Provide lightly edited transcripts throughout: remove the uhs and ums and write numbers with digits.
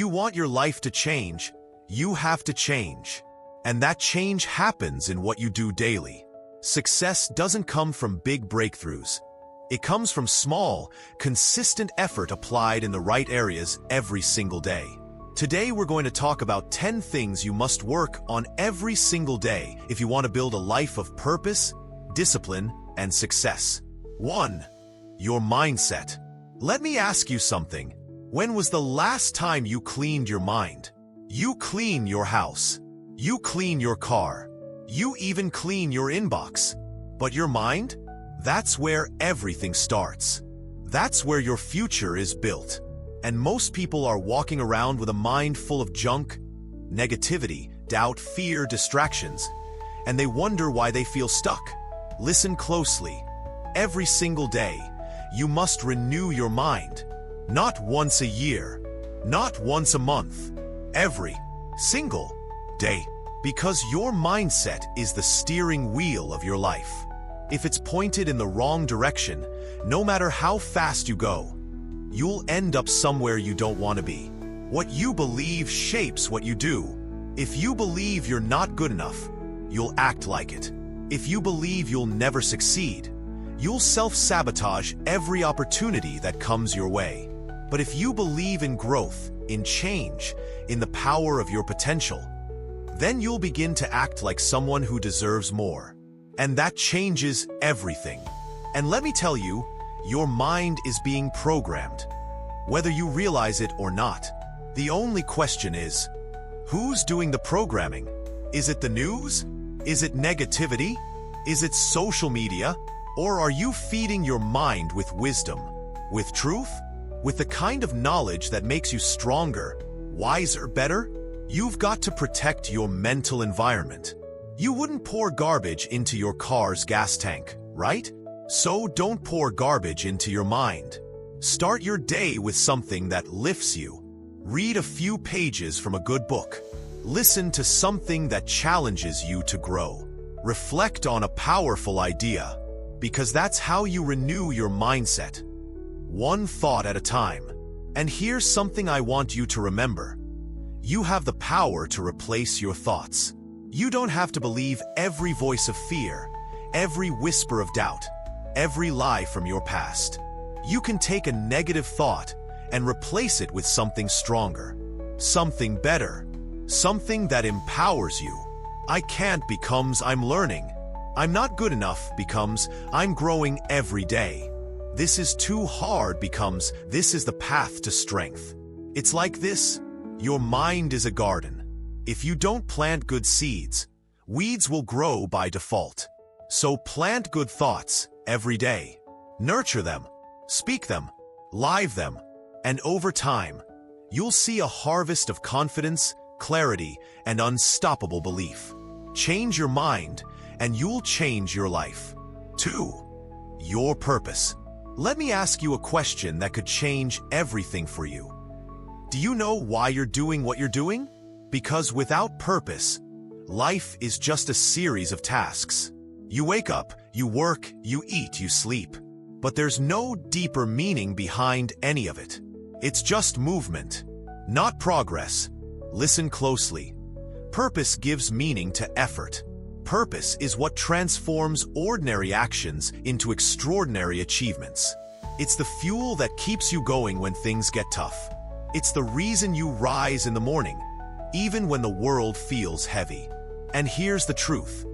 you want your life to change, you have to change. And that change happens in what you do daily. Success doesn't come from big breakthroughs. It comes from small, consistent effort applied in the right areas every single day. Today we're going to talk about 10 things you must work on every single day if you want to build a life of purpose, discipline, and success. 1. Your mindset. Let me ask you something. When was the last time you cleaned your mind? You clean your house. You clean your car. You even clean your inbox. But your mind? That's where everything starts. That's where your future is built. And most people are walking around with a mind full of junk, negativity, doubt, fear, distractions, and they wonder why they feel stuck. Listen closely. Every single day, you must renew your mind. Not once a year, not once a month, every single day. Because your mindset is the steering wheel of your life. If it's pointed in the wrong direction, no matter how fast you go, you'll end up somewhere you don't want to be. What you believe shapes what you do. If you believe you're not good enough, you'll act like it. If you believe you'll never succeed, you'll self-sabotage every opportunity that comes your way. But if you believe in growth, in change, in the power of your potential, then you'll begin to act like someone who deserves more. And that changes everything. And let me tell you, your mind is being programmed, whether you realize it or not. The only question is, who's doing the programming? Is it the news? Is it negativity? Is it social media? Or are you feeding your mind with wisdom, with truth, with the kind of knowledge that makes you stronger, wiser, better? You've got to protect your mental environment. You wouldn't pour garbage into your car's gas tank, right? So don't pour garbage into your mind. Start your day with something that lifts you. Read a few pages from a good book. Listen to something that challenges you to grow. Reflect on a powerful idea, because that's how you renew your mindset. One thought at a time. And here's something I want you to remember. You have the power to replace your thoughts. You don't have to believe every voice of fear, every whisper of doubt, every lie from your past. You can take a negative thought and replace it with something stronger, something better, something that empowers you. I can't becomes I'm learning. I'm not good enough becomes I'm growing every day. This is too hard becomes this is the path to strength. It's like this. Your mind is a garden. If you don't plant good seeds, weeds will grow by default. So plant good thoughts every day. Nurture them, speak them, live them, and over time, you'll see a harvest of confidence, clarity, and unstoppable belief. Change your mind, and you'll change your life. 2. Your purpose. Let me ask you a question that could change everything for you. Do you know why you're doing what you're doing? Because without purpose, life is just a series of tasks. You wake up, you work, you eat, you sleep. But there's no deeper meaning behind any of it. It's just movement, not progress. Listen closely. Purpose gives meaning to effort. Purpose is what transforms ordinary actions into extraordinary achievements. It's the fuel that keeps you going when things get tough. It's the reason you rise in the morning, even when the world feels heavy. And here's the truth.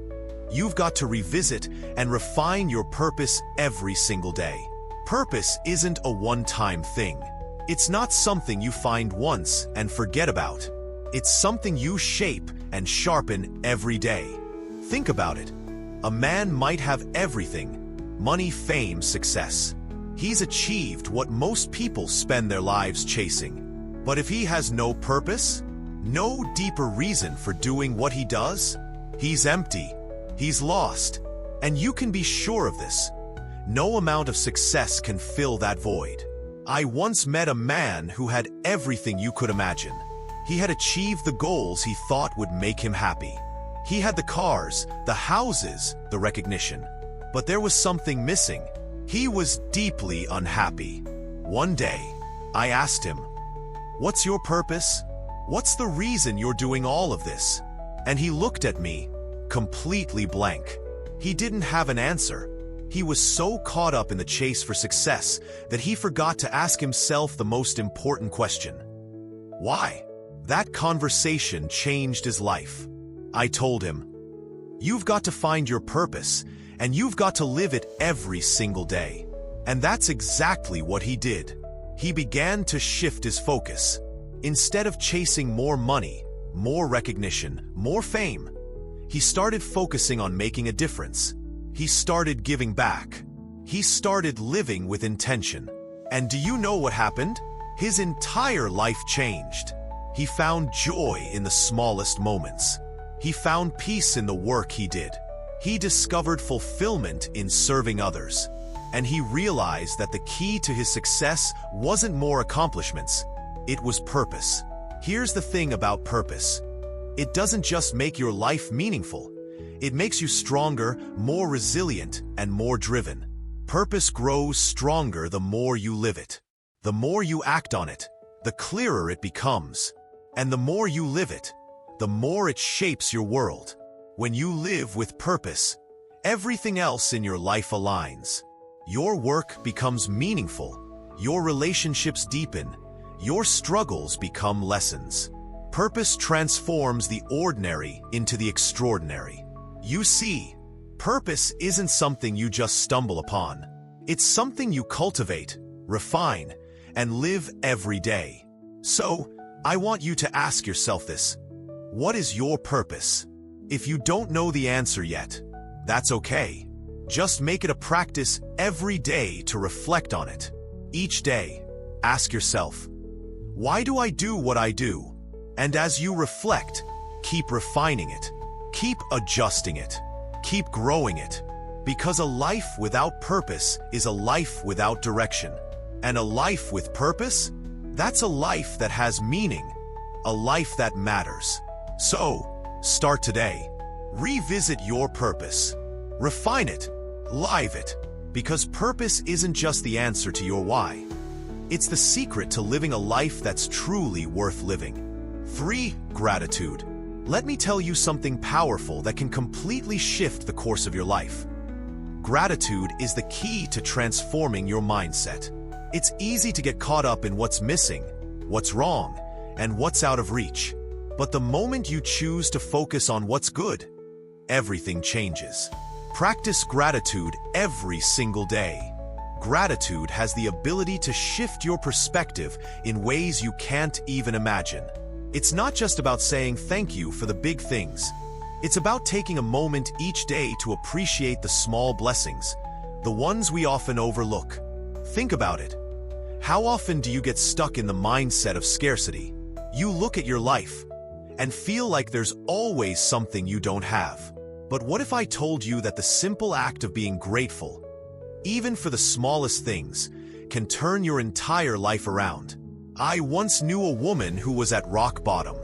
You've got to revisit and refine your purpose every single day. Purpose isn't a one-time thing. It's not something you find once and forget about. It's something you shape and sharpen every day. Think about it. A man might have everything: money, fame, success. He's achieved what most people spend their lives chasing. But if he has no purpose, no deeper reason for doing what he does, he's empty. He's lost. And you can be sure of this. No amount of success can fill that void. I once met a man who had everything you could imagine. He had achieved the goals he thought would make him happy. He had the cars, the houses, the recognition. But there was something missing. He was deeply unhappy. One day, I asked him, "What's your purpose? What's the reason you're doing all of this?" And he looked at me, completely blank. He didn't have an answer. He was so caught up in the chase for success that he forgot to ask himself the most important question. Why? That conversation changed his life. I told him, "You've got to find your purpose, and you've got to live it every single day." And that's exactly what he did. He began to shift his focus. Instead of chasing more money, more recognition, more fame, he started focusing on making a difference. He started giving back. He started living with intention. And do you know what happened? His entire life changed. He found joy in the smallest moments. He found peace in the work he did. He discovered fulfillment in serving others. And he realized that the key to his success wasn't more accomplishments. It was purpose. Here's the thing about purpose. It doesn't just make your life meaningful. It makes you stronger, more resilient, and more driven. Purpose grows stronger the more you live it. The more you act on it, the clearer it becomes. And the more you live it, the more it shapes your world. When you live with purpose, everything else in your life aligns. Your work becomes meaningful. Your relationships deepen. Your struggles become lessons. Purpose transforms the ordinary into the extraordinary. You see, purpose isn't something you just stumble upon. It's something you cultivate, refine, and live every day. So, I want you to ask yourself this. What is your purpose? If you don't know the answer yet, that's okay. Just make it a practice every day to reflect on it. Each day, ask yourself, why do I do what I do? And as you reflect, keep refining it. Keep adjusting it. Keep growing it. Because a life without purpose is a life without direction. And a life with purpose? That's a life that has meaning. A life that matters. So, start today. Revisit your purpose. Refine it. Live it. Because purpose isn't just the answer to your why. It's the secret to living a life that's truly worth living. 3. Gratitude. Let me tell you something powerful that can completely shift the course of your life. Gratitude is the key to transforming your mindset. It's easy to get caught up in what's missing, what's wrong, and what's out of reach. But the moment you choose to focus on what's good, everything changes. Practice gratitude every single day. Gratitude has the ability to shift your perspective in ways you can't even imagine. It's not just about saying thank you for the big things. It's about taking a moment each day to appreciate the small blessings, the ones we often overlook. Think about it. How often do you get stuck in the mindset of scarcity? You look at your life and feel like there's always something you don't have. But what if I told you that the simple act of being grateful, even for the smallest things, can turn your entire life around? I once knew a woman who was at rock bottom.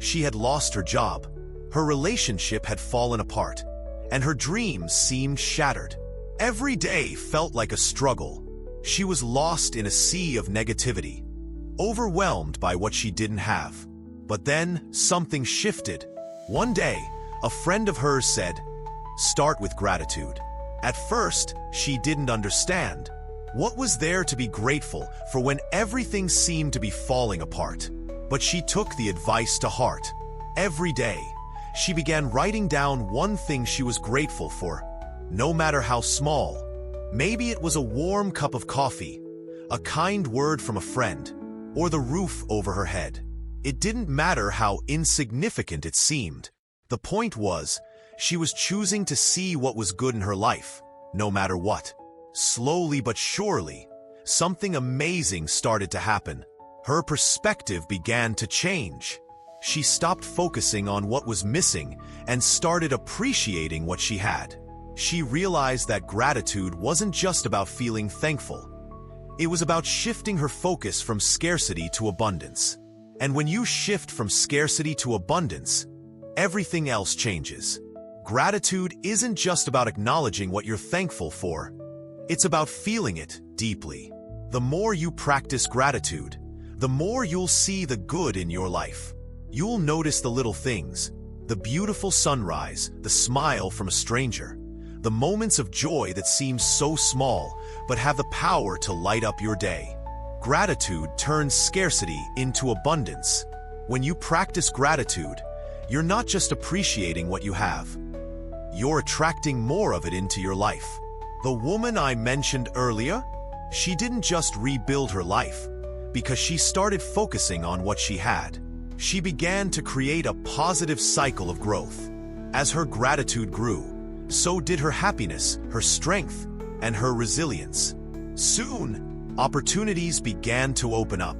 She had lost her job, her relationship had fallen apart, and her dreams seemed shattered. Every day felt like a struggle. She was lost in a sea of negativity, overwhelmed by what she didn't have. But then something shifted. One day, a friend of hers said, "Start with gratitude." At first, she didn't understand. What was there to be grateful for when everything seemed to be falling apart? But she took the advice to heart. Every day, she began writing down one thing she was grateful for, no matter how small. Maybe it was a warm cup of coffee, a kind word from a friend, or the roof over her head. It didn't matter how insignificant it seemed. The point was, she was choosing to see what was good in her life, no matter what. Slowly but surely, something amazing started to happen. Her perspective began to change. She stopped focusing on what was missing and started appreciating what she had. She realized that gratitude wasn't just about feeling thankful. It was about shifting her focus from scarcity to abundance. And when you shift from scarcity to abundance, everything else changes. Gratitude isn't just about acknowledging what you're thankful for. It's about feeling it deeply. The more you practice gratitude, the more you'll see the good in your life. You'll notice the little things, the beautiful sunrise, the smile from a stranger, the moments of joy that seem so small but have the power to light up your day. Gratitude turns scarcity into abundance. When you practice gratitude, you're not just appreciating what you have. You're attracting more of it into your life. The woman I mentioned earlier, she didn't just rebuild her life because she started focusing on what she had. She began to create a positive cycle of growth. As her gratitude grew, so did her happiness, her strength, and her resilience. Soon, opportunities began to open up.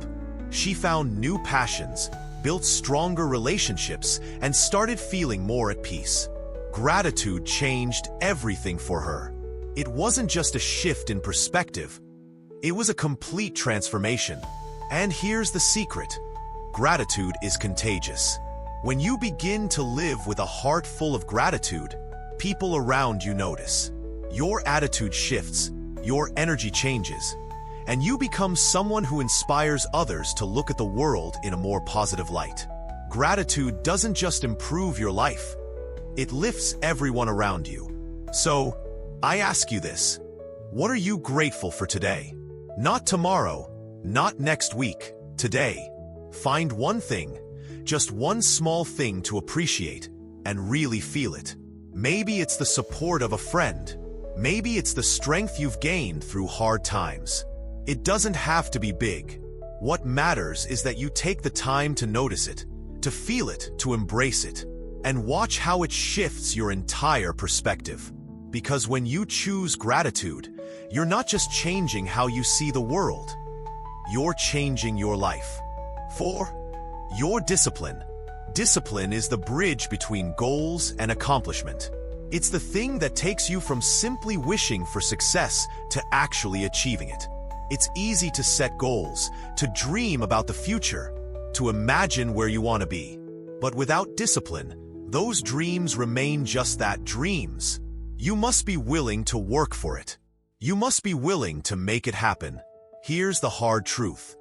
She found new passions, built stronger relationships, and started feeling more at peace. Gratitude changed everything for her. It wasn't just a shift in perspective. It was a complete transformation. And here's the secret. Gratitude is contagious. When you begin to live with a heart full of gratitude, people around you notice. Your attitude shifts, your energy changes, and you become someone who inspires others to look at the world in a more positive light. Gratitude doesn't just improve your life, it lifts everyone around you. So, I ask you this. What are you grateful for today? Not tomorrow, not next week, today. Find one thing, just one small thing to appreciate and really feel it. Maybe it's the support of a friend. Maybe it's the strength you've gained through hard times. It doesn't have to be big. What matters is that you take the time to notice it, to feel it, to embrace it, and watch how it shifts your entire perspective. Because when you choose gratitude, you're not just changing how you see the world. You're changing your life. 4. Your discipline. Discipline is the bridge between goals and accomplishment. It's the thing that takes you from simply wishing for success to actually achieving it. It's easy to set goals, to dream about the future, to imagine where you want to be. But without discipline, those dreams remain just that, dreams. You must be willing to work for it. You must be willing to make it happen. Here's the hard truth.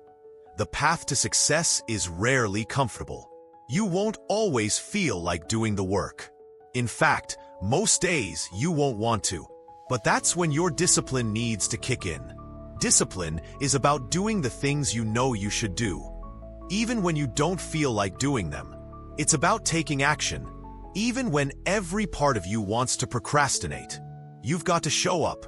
The path to success is rarely comfortable. You won't always feel like doing the work. In fact, most days you won't want to. But that's when your discipline needs to kick in. Discipline is about doing the things you know you should do, even when you don't feel like doing them. It's about taking action, even when every part of you wants to procrastinate. You've got to show up,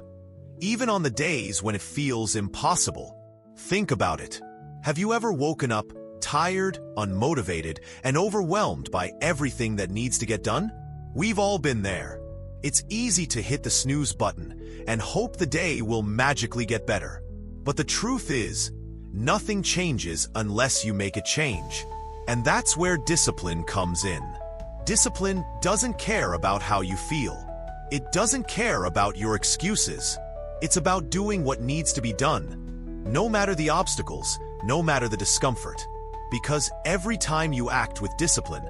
even on the days when it feels impossible. Think about it. Have you ever woken up tired, unmotivated, and overwhelmed by everything that needs to get done? We've all been there. It's easy to hit the snooze button and hope the day will magically get better. But the truth is, nothing changes unless you make it change. And that's where discipline comes in. Discipline doesn't care about how you feel. It doesn't care about your excuses. It's about doing what needs to be done, no matter the obstacles, no matter the discomfort. Because every time you act with discipline,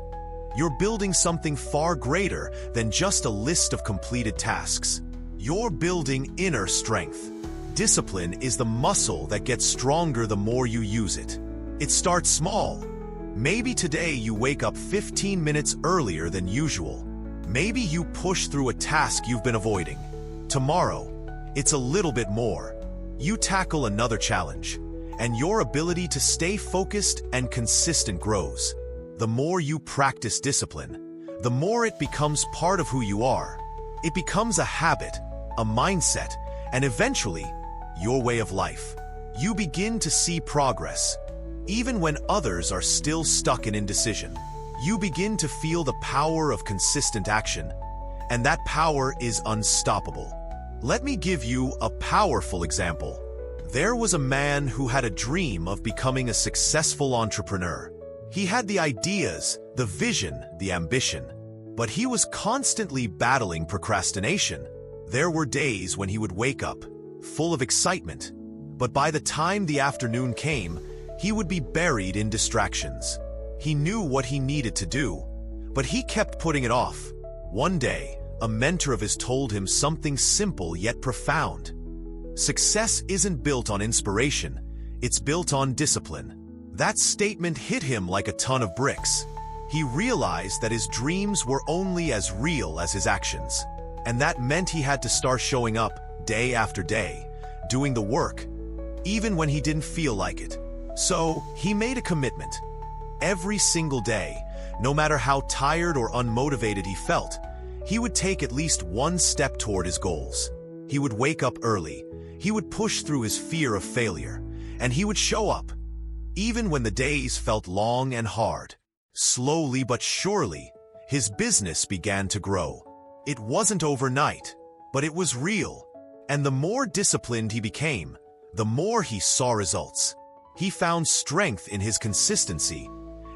you're building something far greater than just a list of completed tasks. You're building inner strength. Discipline is the muscle that gets stronger the more you use it. It starts small. Maybe today you wake up 15 minutes earlier than usual. Maybe you push through a task you've been avoiding. Tomorrow, it's a little bit more. You tackle another challenge, and your ability to stay focused and consistent grows. The more you practice discipline, the more it becomes part of who you are. It becomes a habit, a mindset, and eventually, your way of life. You begin to see progress, even when others are still stuck in indecision. You begin to feel the power of consistent action, and that power is unstoppable. Let me give you a powerful example. There was a man who had a dream of becoming a successful entrepreneur. He had the ideas, the vision, the ambition, but he was constantly battling procrastination. There were days when he would wake up, full of excitement, but by the time the afternoon came, he would be buried in distractions. He knew what he needed to do, but he kept putting it off. One day, a mentor of his told him something simple yet profound. Success isn't built on inspiration, it's built on discipline. That statement hit him like a ton of bricks. He realized that his dreams were only as real as his actions. And that meant he had to start showing up day after day, doing the work, even when he didn't feel like it. So he made a commitment. Every single day, no matter how tired or unmotivated he felt, he would take at least one step toward his goals. He would wake up early, he would push through his fear of failure, and he would show up, even when the days felt long and hard. Slowly but surely, his business began to grow. It wasn't overnight, but it was real. And the more disciplined he became, the more he saw results. He found strength in his consistency,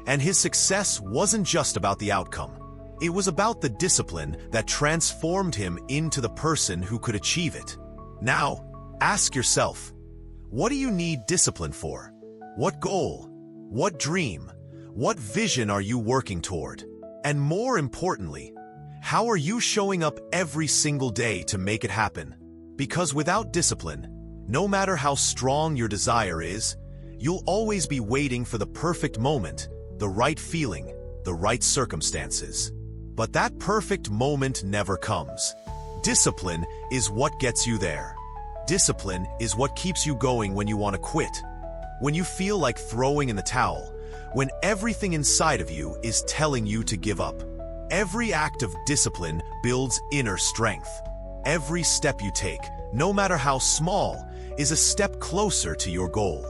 and his success wasn't just about the outcome. It was about the discipline that transformed him into the person who could achieve it. Now, ask yourself, what do you need discipline for? What goal? What dream? What vision are you working toward? And more importantly, how are you showing up every single day to make it happen? Because without discipline, no matter how strong your desire is, you'll always be waiting for the perfect moment, the right feeling, the right circumstances. But that perfect moment never comes. Discipline is what gets you there. Discipline is what keeps you going when you want to quit, when you feel like throwing in the towel, when everything inside of you is telling you to give up. Every act of discipline builds inner strength. Every step you take, no matter how small, is a step closer to your goal.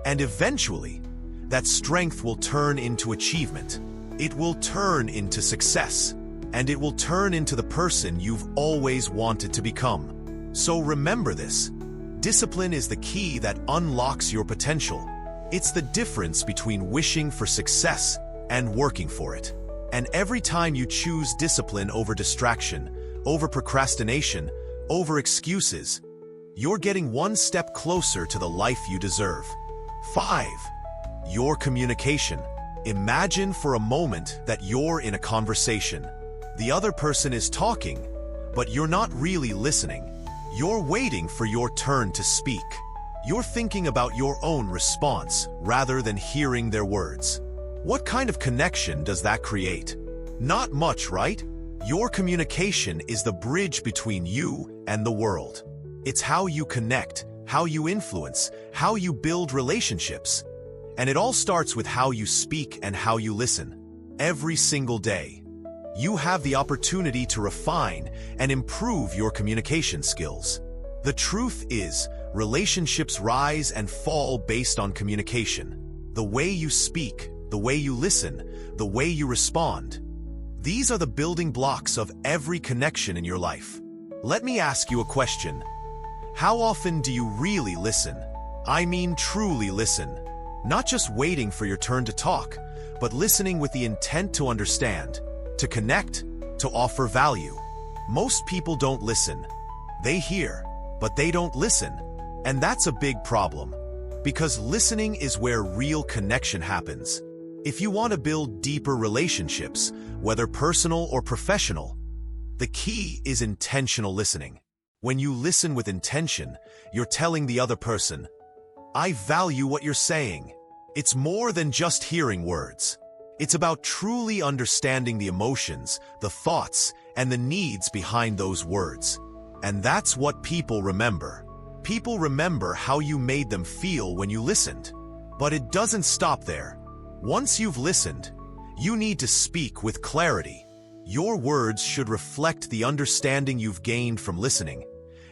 And eventually, that strength will turn into achievement. It will turn into success, and it will turn into the person you've always wanted to become. So remember this. Discipline is the key that unlocks your potential. It's the difference between wishing for success and working for it. And every time you choose discipline over distraction, over procrastination, over excuses, you're getting one step closer to the life you deserve. 5. Your communication. Imagine for a moment that you're in a conversation. The other person is talking, but you're not really listening. You're waiting for your turn to speak. You're thinking about your own response rather than hearing their words. What kind of connection does that create? Not much, right? Your communication is the bridge between you and the world. It's how you connect, how you influence, how you build relationships. And it all starts with how you speak and how you listen. Every single day, you have the opportunity to refine and improve your communication skills. The truth is, relationships rise and fall based on communication. The way you speak, the way you listen, the way you respond. These are the building blocks of every connection in your life. Let me ask you a question. How often do you really listen? I mean truly listen. Not just waiting for your turn to talk, but listening with the intent to understand, to connect, to offer value. Most people don't listen. They hear, but they don't listen. And that's a big problem, because listening is where real connection happens. If you want to build deeper relationships, whether personal or professional, the key is intentional listening. When you listen with intention, you're telling the other person, I value what you're saying. It's more than just hearing words. It's about truly understanding the emotions, the thoughts, and the needs behind those words. And that's what people remember. People remember how you made them feel when you listened. But it doesn't stop there. Once you've listened, you need to speak with clarity. Your words should reflect the understanding you've gained from listening,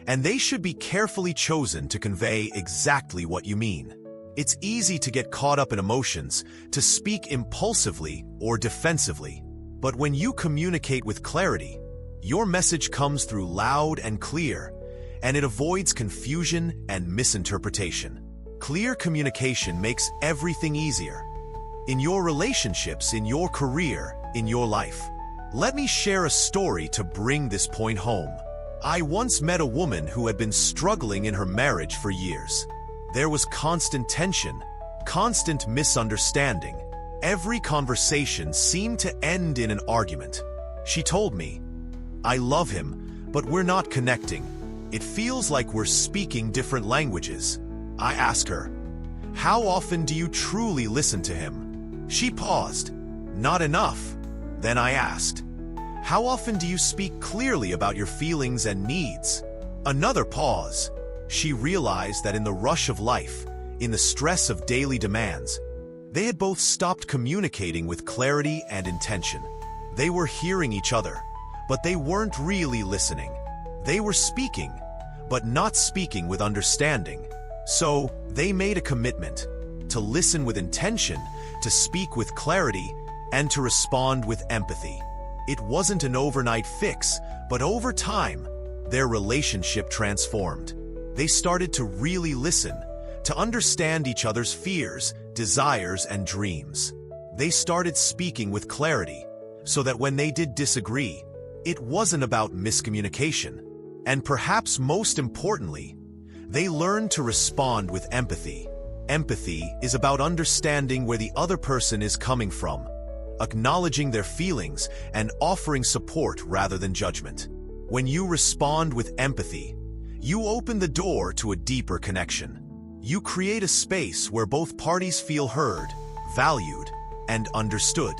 and they should be carefully chosen to convey exactly what you mean. It's easy to get caught up in emotions, to speak impulsively or defensively. But when you communicate with clarity, your message comes through loud and clear, and it avoids confusion and misinterpretation. Clear communication makes everything easier. In your relationships, in your career, in your life. Let me share a story to bring this point home. I once met a woman who had been struggling in her marriage for years. There was constant tension, constant misunderstanding. Every conversation seemed to end in an argument. She told me, I love him, but we're not connecting. It feels like we're speaking different languages. I asked her, How often do you truly listen to him? She paused. Not enough. Then I asked, how often do you speak clearly about your feelings and needs? Another pause. She realized that in the rush of life, in the stress of daily demands, they had both stopped communicating with clarity and intention. They were hearing each other, but they weren't really listening. They were speaking, but not speaking with understanding. So they made a commitment to listen with intention, to speak with clarity, and to respond with empathy. It wasn't an overnight fix, but over time, their relationship transformed. They started to really listen, to understand each other's fears, desires, and dreams. They started speaking with clarity, so that when they did disagree, it wasn't about miscommunication. And perhaps most importantly, they learned to respond with empathy. Empathy is about understanding where the other person is coming from, acknowledging their feelings, and offering support rather than judgment. When you respond with empathy, you open the door to a deeper connection. You create a space where both parties feel heard, valued, and understood.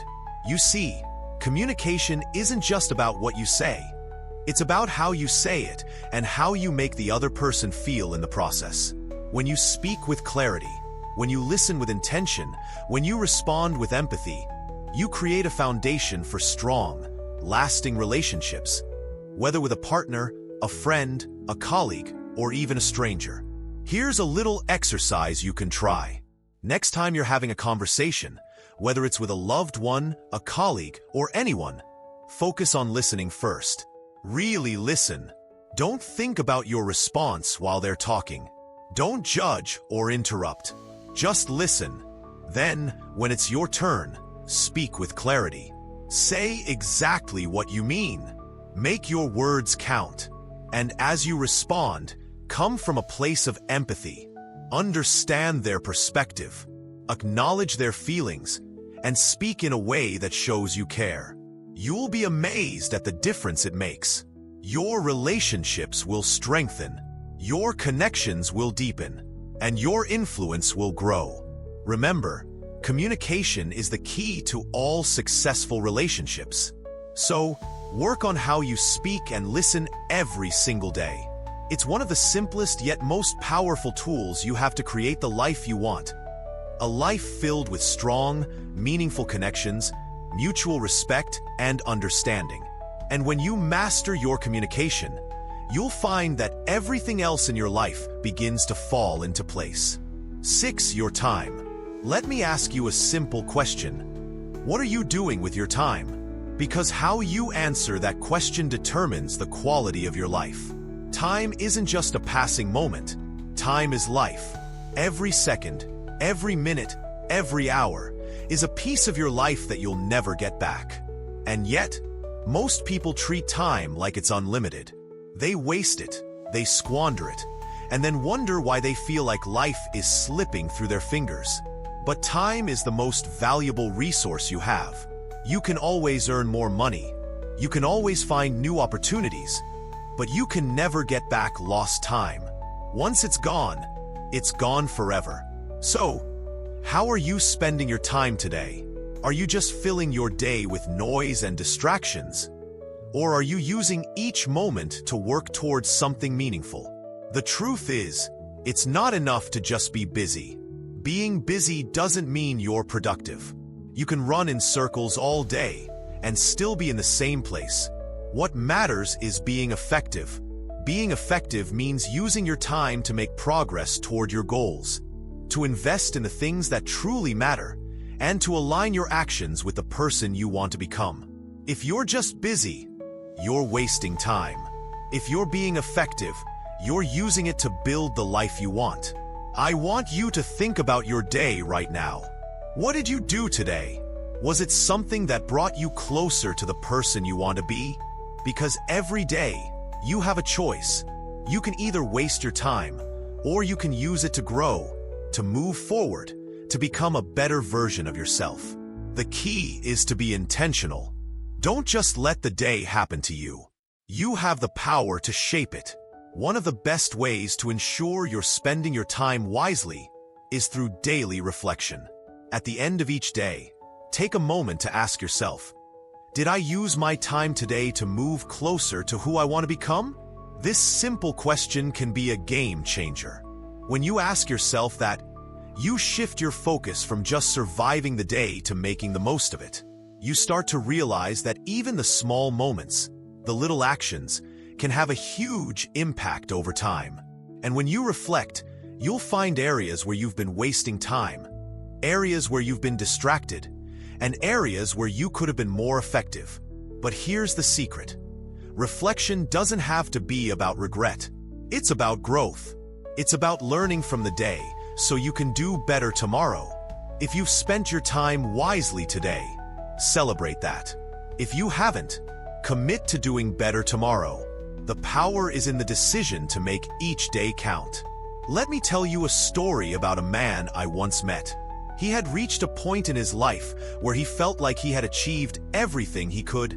You see, communication isn't just about what you say. It's about how you say it and how you make the other person feel in the process. When you speak with clarity, when you listen with intention, when you respond with empathy, you create a foundation for strong, lasting relationships, whether with a partner, a friend, a colleague, or even a stranger. Here's a little exercise you can try. Next time you're having a conversation, whether it's with a loved one, a colleague, or anyone, focus on listening first. Really listen. Don't think about your response while they're talking. Don't judge or interrupt. Just listen. Then, when it's your turn, speak with clarity. Say exactly what you mean. Make your words count. And as you respond, come from a place of empathy. Understand their perspective. Acknowledge their feelings, and speak in a way that shows you care. You'll be amazed at the difference it makes. Your relationships will strengthen, your connections will deepen, and your influence will grow. Remember, communication is the key to all successful relationships. So, work on how you speak and listen every single day. It's one of the simplest yet most powerful tools you have to create the life you want. A life filled with strong, meaningful connections, mutual respect, and understanding. And when you master your communication, you'll find that everything else in your life begins to fall into place. 6. Your time. Let me ask you a simple question. What are you doing with your time? Because how you answer that question determines the quality of your life. Time isn't just a passing moment. Time is life. Every second, every minute, every hour is a piece of your life that you'll never get back. And yet, most people treat time like it's unlimited. They waste it, they squander it, and then wonder why they feel like life is slipping through their fingers. But time is the most valuable resource you have. You can always earn more money. You can always find new opportunities, but you can never get back lost time. Once it's gone forever. So, how are you spending your time today? Are you just filling your day with noise and distractions? Or are you using each moment to work towards something meaningful? The truth is, it's not enough to just be busy. Being busy doesn't mean you're productive. You can run in circles all day and still be in the same place. What matters is being effective. Being effective means using your time to make progress toward your goals, to invest in the things that truly matter, and to align your actions with the person you want to become. If you're just busy, you're wasting time. If you're being effective, you're using it to build the life you want. I want you to think about your day right now. What did you do today? Was it something that brought you closer to the person you want to be? Because every day, you have a choice. You can either waste your time, or you can use it to grow, to move forward, to become a better version of yourself. The key is to be intentional. Don't just let the day happen to you. You have the power to shape it. One of the best ways to ensure you're spending your time wisely is through daily reflection. At the end of each day, take a moment to ask yourself, did I use my time today to move closer to who I want to become? This simple question can be a game changer. When you ask yourself that, you shift your focus from just surviving the day to making the most of it. You start to realize that even the small moments, the little actions, can have a huge impact over time. And when you reflect, you'll find areas where you've been wasting time, areas where you've been distracted, and areas where you could have been more effective. But here's the secret. Reflection doesn't have to be about regret. It's about growth. It's about learning from the day so you can do better tomorrow. If you've spent your time wisely today, celebrate that. If you haven't, commit to doing better tomorrow. The power is in the decision to make each day count. Let me tell you a story about a man I once met. He had reached a point in his life where he felt like he had achieved everything he could.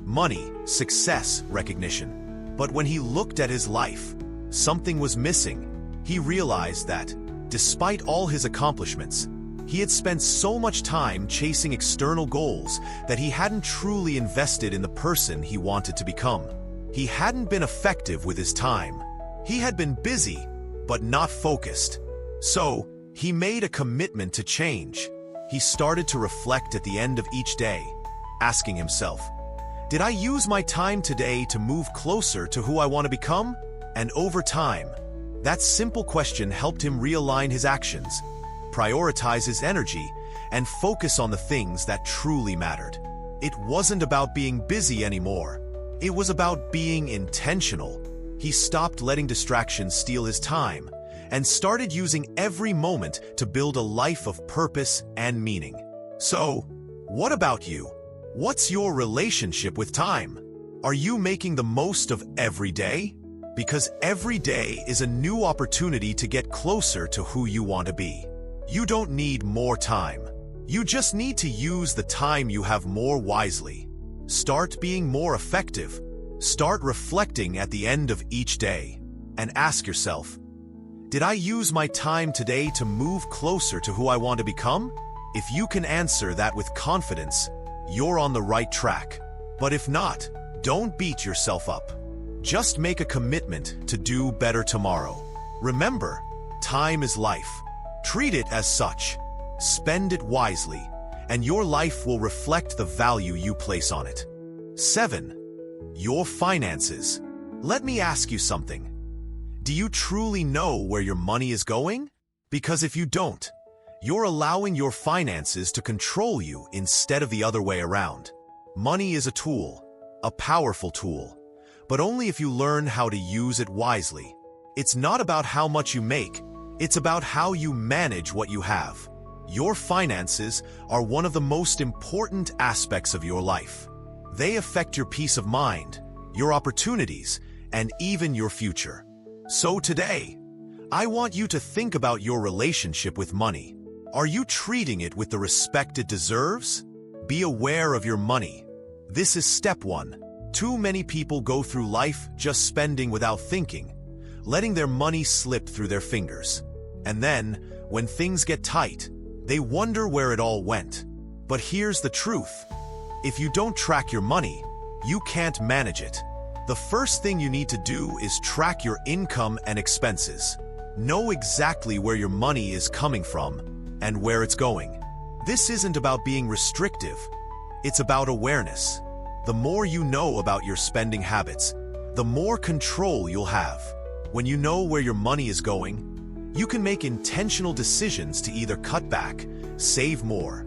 Money, success, recognition. But when he looked at his life, something was missing. He realized that, despite all his accomplishments, he had spent so much time chasing external goals that he hadn't truly invested in the person he wanted to become. He hadn't been effective with his time. He had been busy, but not focused. So, he made a commitment to change. He started to reflect at the end of each day, asking himself, did I use my time today to move closer to who I want to become? And over time, that simple question helped him realign his actions, prioritize his energy, and focus on the things that truly mattered. It wasn't about being busy anymore. It was about being intentional. He stopped letting distractions steal his time and started using every moment to build a life of purpose and meaning. So, what about you? What's your relationship with time? Are you making the most of every day? Because every day is a new opportunity to get closer to who you want to be. You don't need more time. You just need to use the time you have more wisely. Start being more effective. Start reflecting at the end of each day. And ask yourself, did I use my time today to move closer to who I want to become? If you can answer that with confidence, you're on the right track. But if not, don't beat yourself up. Just make a commitment to do better tomorrow. Remember, time is life. Treat it as such. Spend it wisely, and your life will reflect the value you place on it. 7. Your finances. Let me ask you something. Do you truly know where your money is going? Because if you don't, you're allowing your finances to control you instead of the other way around. Money is a tool, a powerful tool, but only if you learn how to use it wisely. It's not about how much you make, it's about how you manage what you have. Your finances are one of the most important aspects of your life. They affect your peace of mind, your opportunities, and even your future. So today, I want you to think about your relationship with money. Are you treating it with the respect it deserves? Be aware of your money. This is step 1. Too many people go through life just spending without thinking, letting their money slip through their fingers. And then, when things get tight, they wonder where it all went. But here's the truth. If you don't track your money, you can't manage it. The first thing you need to do is track your income and expenses. Know exactly where your money is coming from and where it's going. This isn't about being restrictive. It's about awareness. The more you know about your spending habits, the more control you'll have. When you know where your money is going, you can make intentional decisions to either cut back, save more,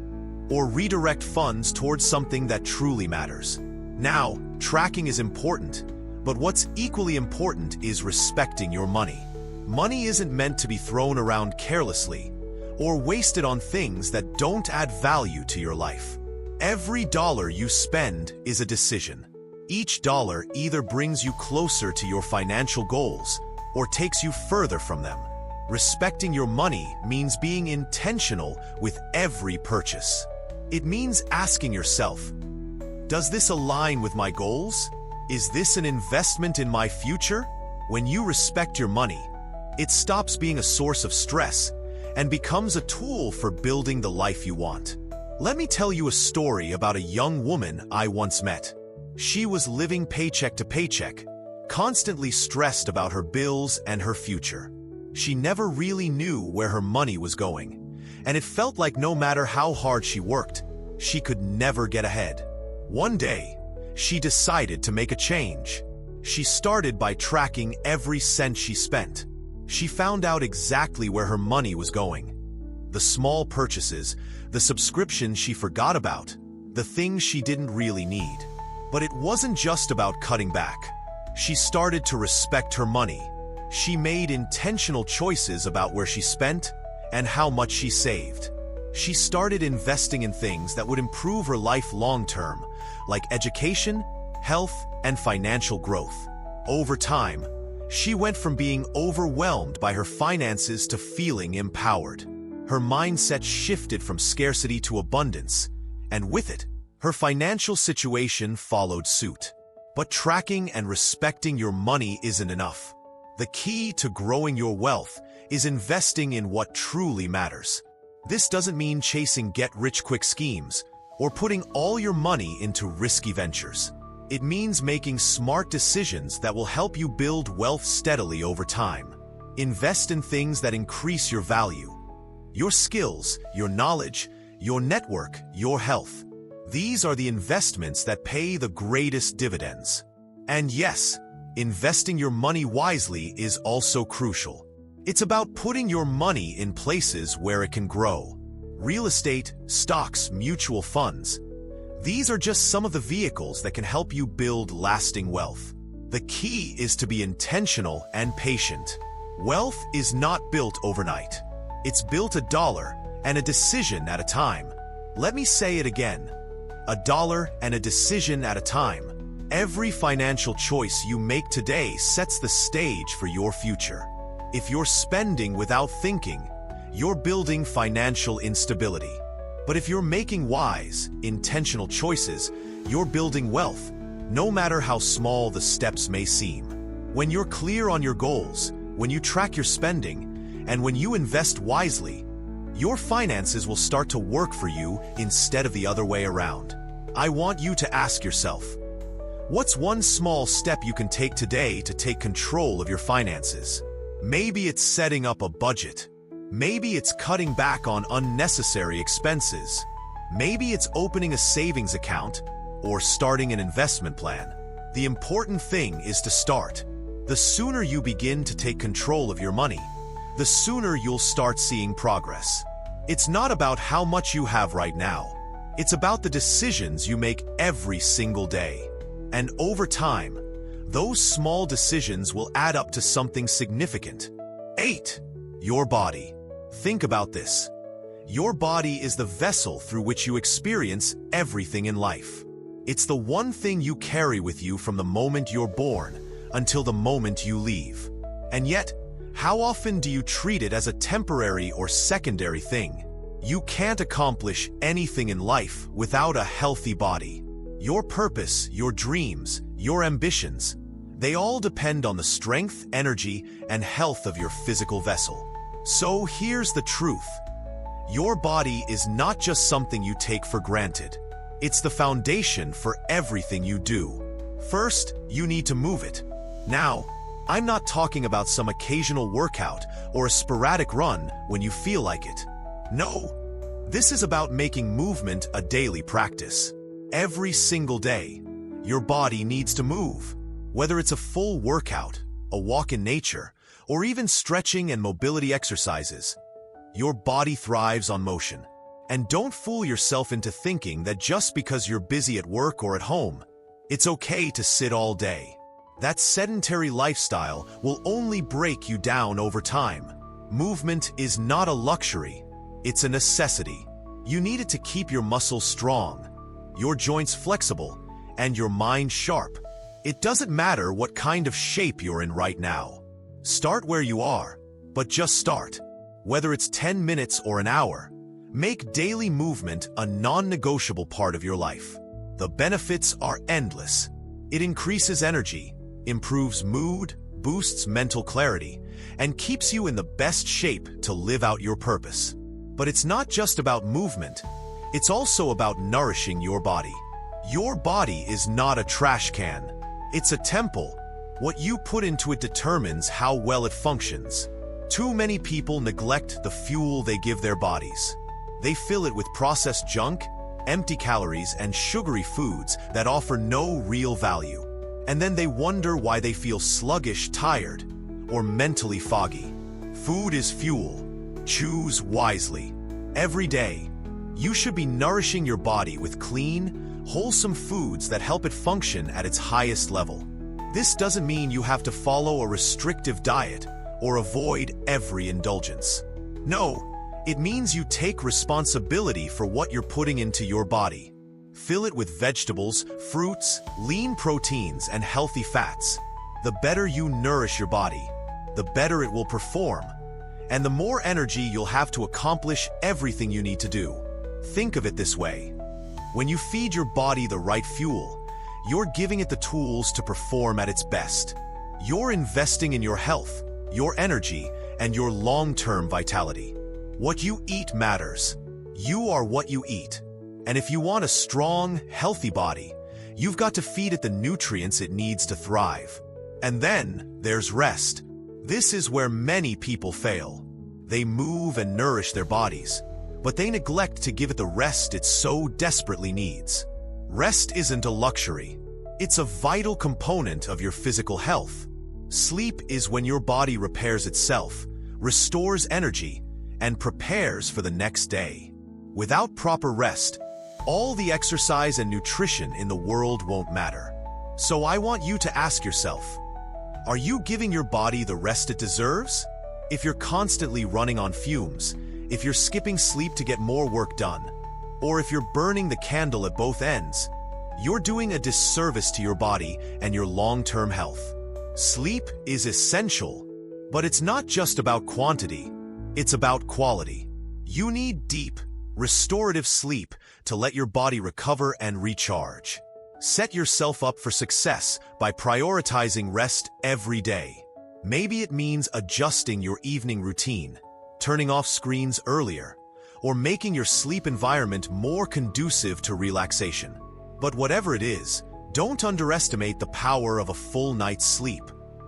or redirect funds towards something that truly matters. Now, tracking is important, but what's equally important is respecting your money. Money isn't meant to be thrown around carelessly or wasted on things that don't add value to your life. Every dollar you spend is a decision. Each dollar either brings you closer to your financial goals or takes you further from them. Respecting your money means being intentional with every purchase. It means asking yourself, does this align with my goals? Is this an investment in my future? When you respect your money, it stops being a source of stress and becomes a tool for building the life you want. Let me tell you a story about a young woman I once met. She was living paycheck to paycheck, constantly stressed about her bills and her future. She never really knew where her money was going, and it felt like no matter how hard she worked, she could never get ahead. One day, she decided to make a change. She started by tracking every cent she spent. She found out exactly where her money was going. The small purchases, the subscriptions she forgot about, the things she didn't really need. But it wasn't just about cutting back. She started to respect her money. She made intentional choices about where she spent and how much she saved. She started investing in things that would improve her life long-term, like education, health, and financial growth. Over time, she went from being overwhelmed by her finances to feeling empowered. Her mindset shifted from scarcity to abundance, and with it, her financial situation followed suit. But tracking and respecting your money isn't enough. The key to growing your wealth is investing in what truly matters. This doesn't mean chasing get-rich-quick schemes or putting all your money into risky ventures. It means making smart decisions that will help you build wealth steadily over time. Invest in things that increase your value. Your skills, your knowledge, your network, your health. These are the investments that pay the greatest dividends. And yes, investing your money wisely is also crucial. It's about putting your money in places where it can grow. Real estate, stocks, mutual funds. These are just some of the vehicles that can help you build lasting wealth. The key is to be intentional and patient. Wealth is not built overnight. It's built a dollar and a decision at a time. Let me say it again. A dollar and a decision at a time. Every financial choice you make today sets the stage for your future. If you're spending without thinking, you're building financial instability. But if you're making wise, intentional choices, you're building wealth, no matter how small the steps may seem. When you're clear on your goals, when you track your spending, and when you invest wisely, your finances will start to work for you instead of the other way around. I want you to ask yourself, what's one small step you can take today to take control of your finances? Maybe it's setting up a budget. Maybe it's cutting back on unnecessary expenses. Maybe it's opening a savings account or starting an investment plan. The important thing is to start. The sooner you begin to take control of your money, the sooner you'll start seeing progress. It's not about how much you have right now. It's about the decisions you make every single day. And over time, those small decisions will add up to something significant. 8. Your body. Think about this. Your body is the vessel through which you experience everything in life. It's the one thing you carry with you from the moment you're born until the moment you leave. And yet, how often do you treat it as a temporary or secondary thing? You can't accomplish anything in life without a healthy body. Your purpose, your dreams, your ambitions, they all depend on the strength, energy, and health of your physical vessel. So here's the truth. Your body is not just something you take for granted. It's the foundation for everything you do. First, you need to move it. Now, I'm not talking about some occasional workout or a sporadic run when you feel like it. No, this is about making movement a daily practice. Every single day, your body needs to move. Whether it's a full workout, a walk in nature, or even stretching and mobility exercises, your body thrives on motion. And don't fool yourself into thinking that just because you're busy at work or at home, it's okay to sit all day. That sedentary lifestyle will only break you down over time. Movement is not a luxury, it's a necessity. You need it to keep your muscles strong, your joints flexible, and your mind sharp. It doesn't matter what kind of shape you're in right now. Start where you are, but just start. Whether it's 10 minutes or an hour, make daily movement a non-negotiable part of your life. The benefits are endless. It increases energy, improves mood, boosts mental clarity, and keeps you in the best shape to live out your purpose. But it's not just about movement. It's also about nourishing your body. Your body is not a trash can. It's a temple. What you put into it determines how well it functions. Too many people neglect the fuel they give their bodies. They fill it with processed junk, empty calories, and sugary foods that offer no real value. And then they wonder why they feel sluggish, tired, or mentally foggy. Food is fuel. Choose wisely. Every day, you should be nourishing your body with clean, wholesome foods that help it function at its highest level. This doesn't mean you have to follow a restrictive diet or avoid every indulgence. No, it means you take responsibility for what you're putting into your body. Fill it with vegetables, fruits, lean proteins, and healthy fats. The better you nourish your body, the better it will perform, and the more energy you'll have to accomplish everything you need to do. Think of it this way. When you feed your body the right fuel, you're giving it the tools to perform at its best. You're investing in your health, your energy, and your long-term vitality. What you eat matters. You are what you eat. And if you want a strong, healthy body, you've got to feed it the nutrients it needs to thrive. And then there's rest. This is where many people fail. They move and nourish their bodies, but they neglect to give it the rest it so desperately needs. Rest isn't a luxury. It's a vital component of your physical health. Sleep is when your body repairs itself, restores energy, and prepares for the next day. Without proper rest, all the exercise and nutrition in the world won't matter. So I want you to ask yourself, are you giving your body the rest it deserves? If you're constantly running on fumes, if you're skipping sleep to get more work done, or if you're burning the candle at both ends, you're doing a disservice to your body and your long-term health. Sleep is essential, but it's not just about quantity, it's about quality. You need deep, restorative sleep to let your body recover and recharge. Set yourself up for success by prioritizing rest every day. Maybe it means adjusting your evening routine, turning off screens earlier, or making your sleep environment more conducive to relaxation. But whatever it is, don't underestimate the power of a full night's sleep.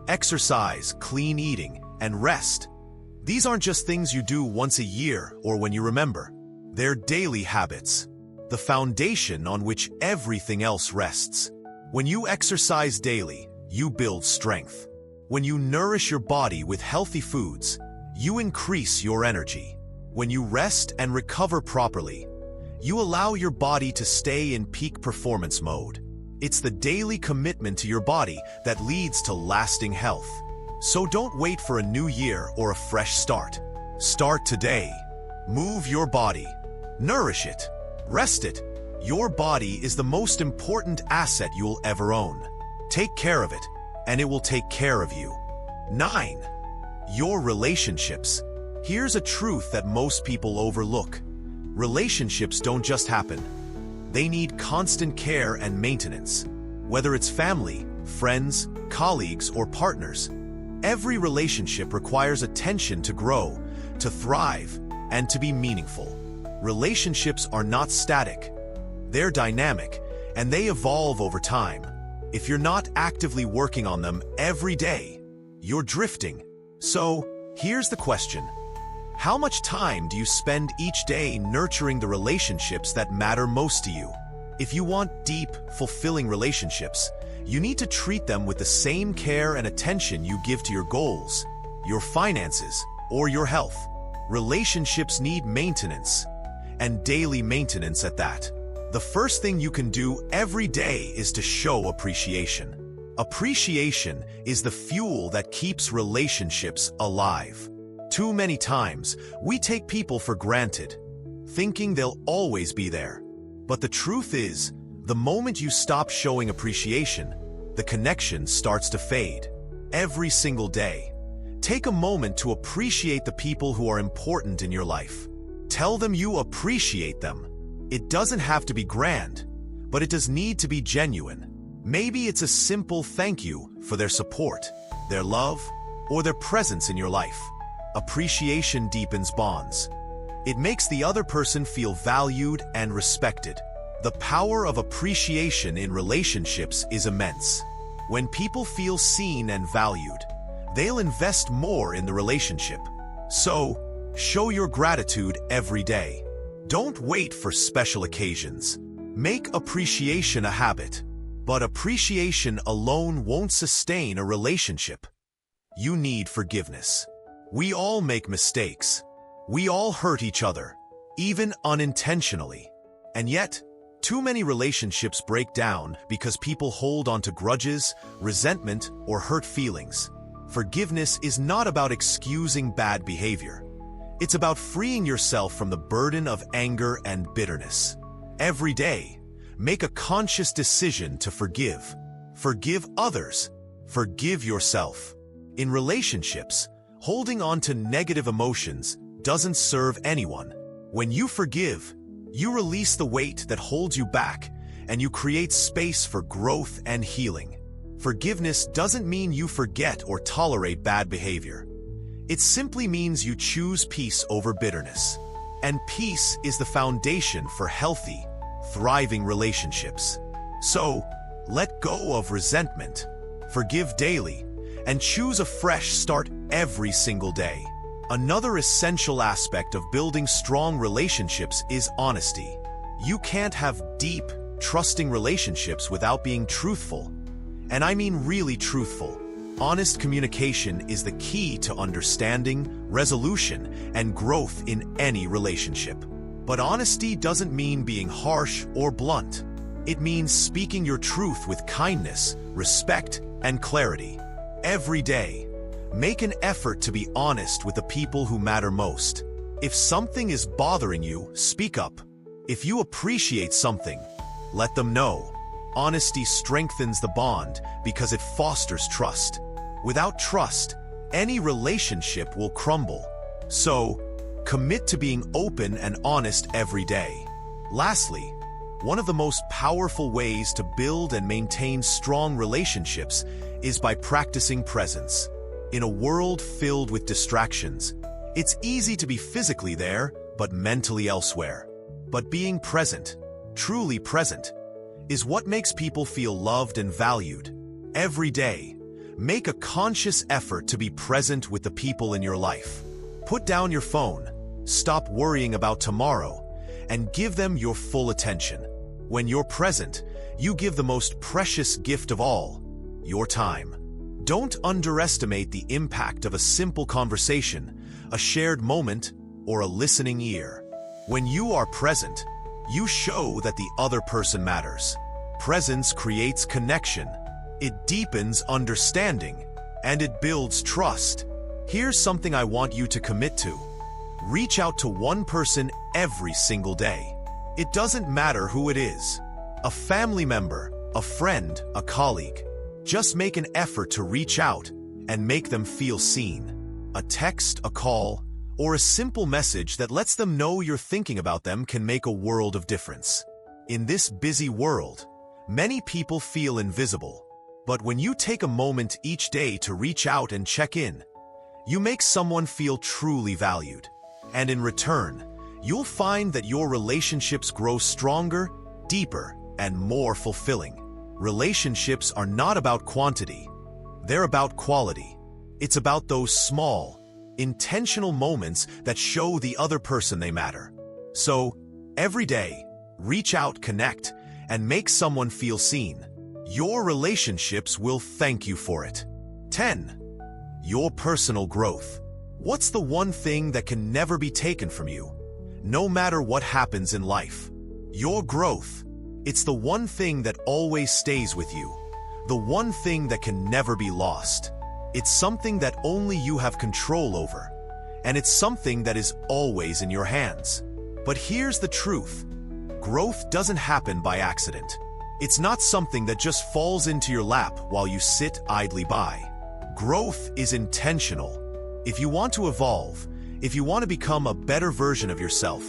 Exercise, clean eating, and rest. These aren't just things you do once a year or when you remember. They're daily habits, the foundation on which everything else rests. When you exercise daily, you build strength. When you nourish your body with healthy foods, you increase your energy. When you rest and recover properly, you allow your body to stay in peak performance mode. It's the daily commitment to your body that leads to lasting health. So don't wait for a new year or a fresh start. Start today. Move your body. Nourish it. Rest it. Your body is the most important asset you'll ever own. Take care of it, and it will take care of you. 9. Your relationships. Here's a truth that most people overlook. Relationships don't just happen. They need constant care and maintenance. Whether it's family, friends, colleagues, or partners, every relationship requires attention to grow, to thrive, and to be meaningful. Relationships are not static. They're dynamic, and they evolve over time. If you're not actively working on them every day, you're drifting. So, here's the question. How much time do you spend each day nurturing the relationships that matter most to you? If you want deep, fulfilling relationships, you need to treat them with the same care and attention you give to your goals, your finances, or your health. Relationships need maintenance, and daily maintenance at that. The first thing you can do every day is to show appreciation. Appreciation is the fuel that keeps relationships alive. Too many times, we take people for granted, thinking they'll always be there. But the truth is, the moment you stop showing appreciation, the connection starts to fade. Every single day, take a moment to appreciate the people who are important in your life. Tell them you appreciate them. It doesn't have to be grand, but it does need to be genuine. Maybe it's a simple thank you for their support, their love, or their presence in your life. Appreciation deepens bonds. It makes the other person feel valued and respected. The power of appreciation in relationships is immense. When people feel seen and valued, they'll invest more in the relationship. So, show your gratitude every day. Don't wait for special occasions. Make appreciation a habit. But appreciation alone won't sustain a relationship. You need forgiveness. We all make mistakes. We all hurt each other, even unintentionally. And yet, too many relationships break down because people hold on to grudges, resentment, or hurt feelings. Forgiveness is not about excusing bad behavior. It's about freeing yourself from the burden of anger and bitterness. Every day, make a conscious decision to forgive. Forgive others. Forgive yourself. In relationships, holding on to negative emotions doesn't serve anyone. When you forgive, you release the weight that holds you back, and you create space for growth and healing. Forgiveness doesn't mean you forget or tolerate bad behavior. It simply means you choose peace over bitterness. And peace is the foundation for healthy, thriving relationships. So, let go of resentment, forgive daily, and choose a fresh start every single day. Another essential aspect of building strong relationships is honesty. You can't have deep, trusting relationships without being truthful. And I mean really truthful. Honest communication is the key to understanding, resolution, and growth in any relationship. But honesty doesn't mean being harsh or blunt. It means speaking your truth with kindness, respect, and clarity. Every day, make an effort to be honest with the people who matter most. If something is bothering you, speak up. If you appreciate something, let them know. Honesty strengthens the bond because it fosters trust. Without trust, any relationship will crumble. So, commit to being open and honest every day. Lastly, one of the most powerful ways to build and maintain strong relationships is by practicing presence. In a world filled with distractions, it's easy to be physically there, but mentally elsewhere. But being present, truly present, is what makes people feel loved and valued. Every day, make a conscious effort to be present with the people in your life. Put down your phone, stop worrying about tomorrow, and give them your full attention. When you're present, you give the most precious gift of all, your time. Don't underestimate the impact of a simple conversation, a shared moment, or a listening ear. When you are present, you show that the other person matters. Presence creates connection. It deepens understanding, and it builds trust. Here's something I want you to commit to. Reach out to one person every single day. It doesn't matter who it is. A family member, a friend, a colleague. Just make an effort to reach out and make them feel seen. A text, a call, or a simple message that lets them know you're thinking about them can make a world of difference. In this busy world, many people feel invisible. But when you take a moment each day to reach out and check in, you make someone feel truly valued. And in return, you'll find that your relationships grow stronger, deeper, and more fulfilling. Relationships are not about quantity. They're about quality. It's about those small, intentional moments that show the other person they matter. So, every day, reach out, connect, and make someone feel seen. Your relationships will thank you for it. 10. Your personal growth. What's the one thing that can never be taken from you, no matter what happens in life? Your growth. It's the one thing that always stays with you, the one thing that can never be lost. It's something that only you have control over, and it's something that is always in your hands. But here's the truth. Growth doesn't happen by accident. It's not something that just falls into your lap while you sit idly by. Growth is intentional. If you want to evolve, if you want to become a better version of yourself,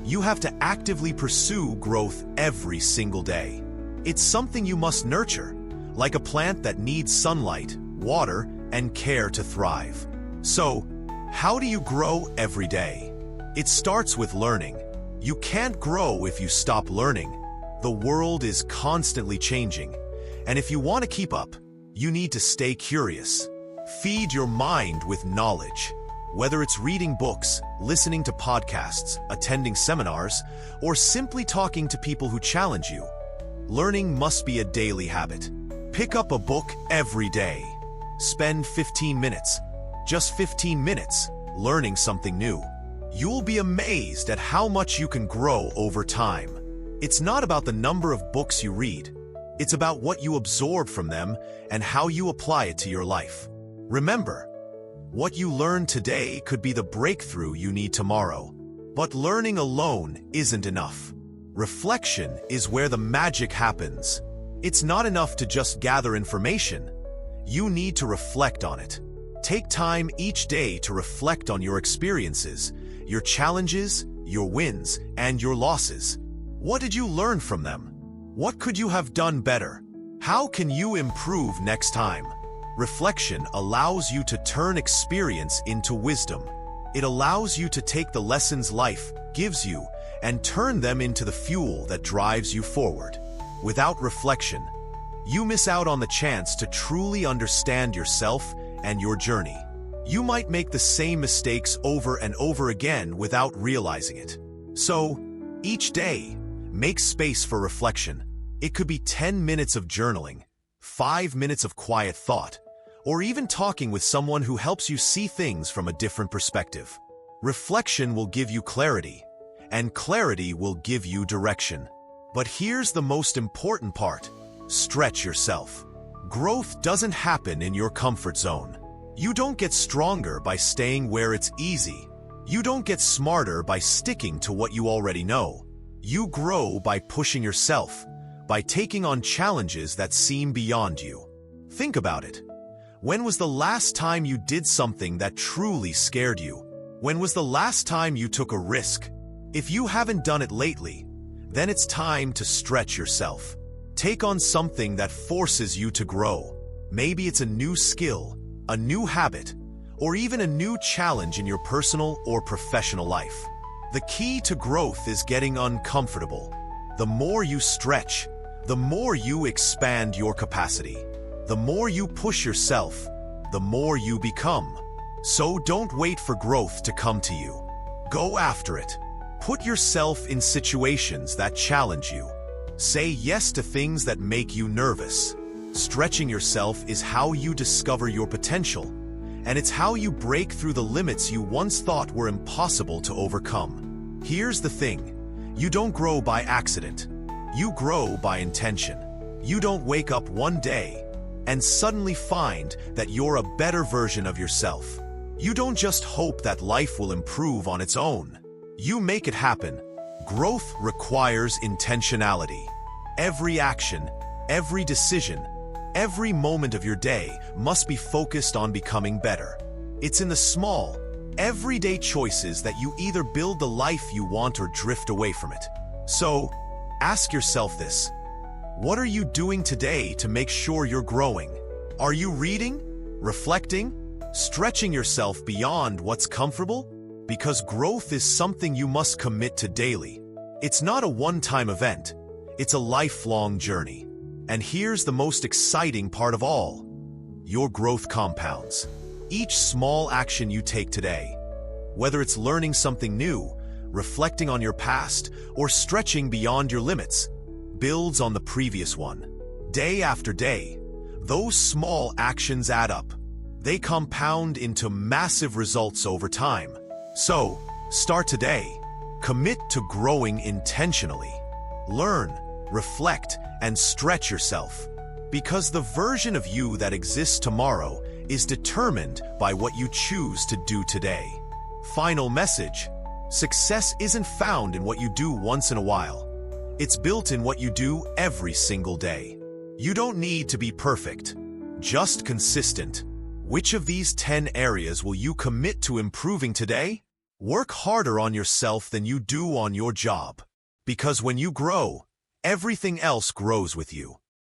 you have to actively pursue growth every single day. It's something you must nurture, like a plant that needs sunlight, water, and care to thrive. So, how do you grow every day? It starts with learning. You can't grow if you stop learning. The world is constantly changing, and if you want to keep up, you need to stay curious. Feed your mind with knowledge. Whether it's reading books, listening to podcasts, attending seminars, or simply talking to people who challenge you, learning must be a daily habit. Pick up a book every day. Spend 15 minutes, just 15 minutes, learning something new. You'll be amazed at how much you can grow over time. It's not about the number of books you read. It's about what you absorb from them and how you apply it to your life. Remember, what you learn today could be the breakthrough you need tomorrow. But learning alone isn't enough. Reflection is where the magic happens. It's not enough to just gather information. You need to reflect on it. Take time each day to reflect on your experiences, your challenges, your wins, and your losses. What did you learn from them? What could you have done better? How can you improve next time? Reflection allows you to turn experience into wisdom. It allows you to take the lessons life gives you and turn them into the fuel that drives you forward. Without reflection, you miss out on the chance to truly understand yourself and your journey. You might make the same mistakes over and over again without realizing it. So, each day, make space for reflection. It could be 10 minutes of journaling, 5 minutes of quiet thought, or even talking with someone who helps you see things from a different perspective. Reflection will give you clarity, and clarity will give you direction. But here's the most important part: stretch yourself. Growth doesn't happen in your comfort zone. You don't get stronger by staying where it's easy. You don't get smarter by sticking to what you already know. You grow by pushing yourself, by taking on challenges that seem beyond you. Think about it. When was the last time you did something that truly scared you? When was the last time you took a risk? If you haven't done it lately, then it's time to stretch yourself. Take on something that forces you to grow. Maybe it's a new skill, a new habit, or even a new challenge in your personal or professional life. The key to growth is getting uncomfortable. The more you stretch, the more you expand your capacity. The more you push yourself, the more you become. So don't wait for growth to come to you. Go after it. Put yourself in situations that challenge you. Say yes to things that make you nervous. Stretching yourself is how you discover your potential, and it's how you break through the limits you once thought were impossible to overcome. Here's the thing: you don't grow by accident. You grow by intention. You don't wake up one day and suddenly find that you're a better version of yourself. You don't just hope that life will improve on its own. You make it happen. Growth requires intentionality. Every action, every decision, every moment of your day must be focused on becoming better. It's in the small, everyday choices that you either build the life you want or drift away from it. So, ask yourself this: what are you doing today to make sure you're growing? Are you reading, reflecting, stretching yourself beyond what's comfortable? Because growth is something you must commit to daily. It's not a one-time event. It's a lifelong journey. And here's the most exciting part of all: your growth compounds. Each small action you take today, whether it's learning something new, reflecting on your past, or stretching beyond your limits, builds on the previous one. Day after day, those small actions add up. They compound into massive results over time. So, start today. Commit to growing intentionally. Learn, reflect, and stretch yourself. Because the version of you that exists tomorrow is determined by what you choose to do today. Final message: success isn't found in what you do once in a while. It's built in what you do every single day. You don't need to be perfect, just consistent. Which of these 10 areas will you commit to improving today? Work harder on yourself than you do on your job. Because when you grow, everything else grows with you.